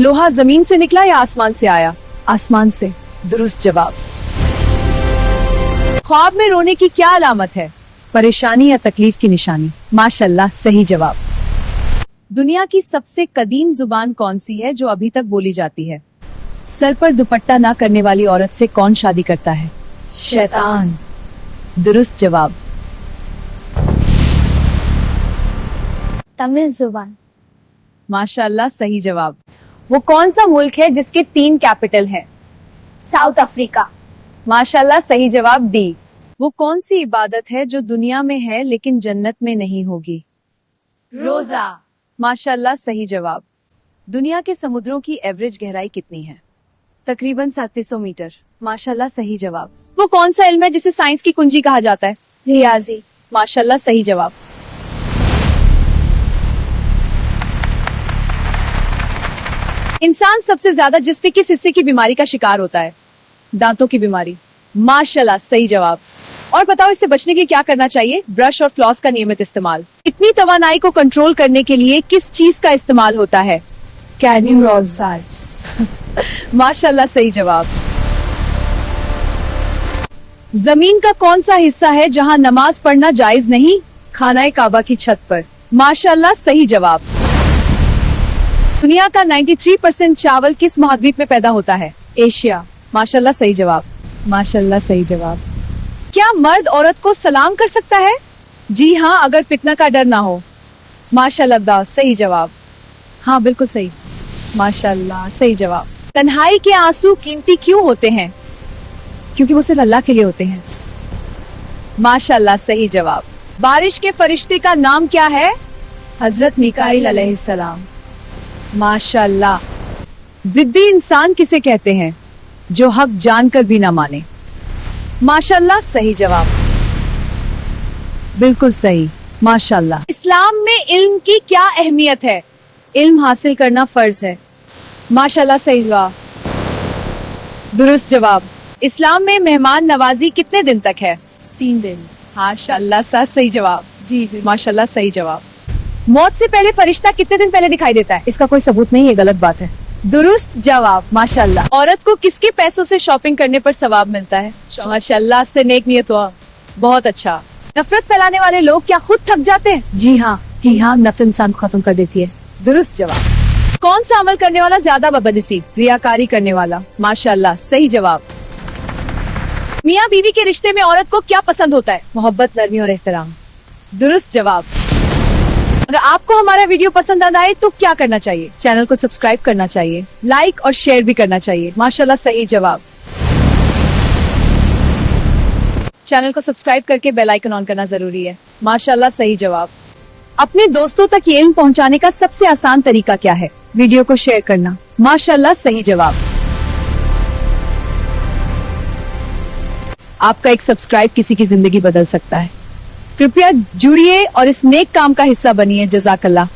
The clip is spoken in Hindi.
लोहा जमीन से निकला या आसमान से आया? आसमान से। दुरुस्त जवाब। ख्वाब में रोने की क्या अलामत है? परेशानी या तकलीफ की निशानी। माशाल्लाह, सही जवाब। दुनिया की सबसे कदीम जुबान कौन सी है जो अभी तक बोली जाती है? सर पर दुपट्टा ना करने वाली औरत से कौन शादी करता है? शैतान। दुरुस्त जवाब। तमिल जुबान। माशाल्लाह, सही जवाब। वो कौन सा मुल्क है जिसके 3 कैपिटल हैं? South Africa. माशाल्लाह, सही जवाब डी। वो कौन सी इबादत है जो दुनिया में है लेकिन जन्नत में नहीं होगी? रोजा। माशाल्लाह, सही जवाब। दुनिया के समुद्रों की एवरेज गहराई कितनी है? तकरीबन 3700 मीटर। माशाल्लाह, सही जवाब। वो कौन सा इल्म है जिसे साइंस की कुंजी कहा जाता है? रियाजी। माशाल्लाह, सही जवाब। इंसान सबसे ज्यादा जिसके किस हिस्से की बीमारी का शिकार होता है? दांतों की बीमारी। माशाल्लाह, सही जवाब। और बताओ, इससे बचने के लिए क्या करना चाहिए? ब्रश और फ्लॉस का नियमित इस्तेमाल। इतनी तवानाई को कंट्रोल करने के लिए किस चीज का इस्तेमाल होता है? Cadmium rod salt. माशाल्लाह, सही जवाब। जमीन का कौन सा हिस्सा है जहां नमाज पढ़ना जायज नहीं? खाना काबा की छत पर। माशाल्लाह, सही जवाब। दुनिया का 93% चावल किस महाद्वीप में पैदा होता है? एशिया। माशाल्लाह, सही जवाब। माशाल्लाह, सही जवाब। क्या मर्द औरत को सलाम कर सकता है? जी हाँ, अगर फितना का डर ना हो। माशाल्लाह, सही जवाब। हाँ, बिल्कुल सही। माशाल्लाह, सही जवाब। तन्हाई के आंसू कीमती क्यों होते हैं? क्योंकि वो सिर्फ अल्लाह के लिए होते हैं। माशाल्लाह, सही जवाब। बारिश के फरिश्ते का नाम क्या है? हजरत मिकाईल अलैहिस्सलाम। माशाल्लाह। जिद्दी इंसान किसे कहते हैं? जो हक जानकर भी ना माने। माशाल्लाह, सही जवाब। बिल्कुल सही। माशाल्लाह। इस्लाम में इल्म की क्या अहमियत है? इल्म हासिल करना फर्ज है। माशाल्लाह, सही जवाब। दुरुस्त जवाब। इस्लाम में मेहमान नवाजी कितने दिन तक है? 3 दिन। माशाल्लाह, सही जवाब। जी, माशाल्लाह, सही जवाब। मौत से पहले फरिश्ता कितने दिन पहले दिखाई देता है? इसका कोई सबूत नहीं है, गलत बात है। दुरुस्त जवाब। माशाल्लाह। औरत को किसके पैसों से शॉपिंग करने पर सवाब मिलता है? माशाल्लाह, से नेक नियत हुआ। बहुत अच्छा। नफरत फैलाने वाले लोग क्या खुद थक जाते हैं? जी हाँ, नफरत इंसान को खत्म कर देती है। दुरुस्त जवाब। कौन सा अमल करने वाला ज्यादा बदनसीब? रियाकारी करने वाला। माशाल्लाह, सही जवाब। मियाँ बीवी के रिश्ते में औरत को क्या पसंद होता है? मोहब्बत, नरमी और एहतराम। दुरुस्त जवाब। अगर आपको हमारा वीडियो पसंद आए तो क्या करना चाहिए? चैनल को सब्सक्राइब करना चाहिए, लाइक और शेयर भी करना चाहिए। माशाल्लाह, सही जवाब। चैनल को सब्सक्राइब करके बेल आइकन ऑन करना जरूरी है। माशाल्लाह, सही जवाब। अपने दोस्तों तक ये इल्म पहुंचाने का सबसे आसान तरीका क्या है? वीडियो को शेयर करना। माशाल्लाह, सही जवाब। आपका एक सब्सक्राइब किसी की जिंदगी बदल सकता है। कृपया जुड़िए और इस नेक काम का हिस्सा बनिए। जज़ाकल्लाह।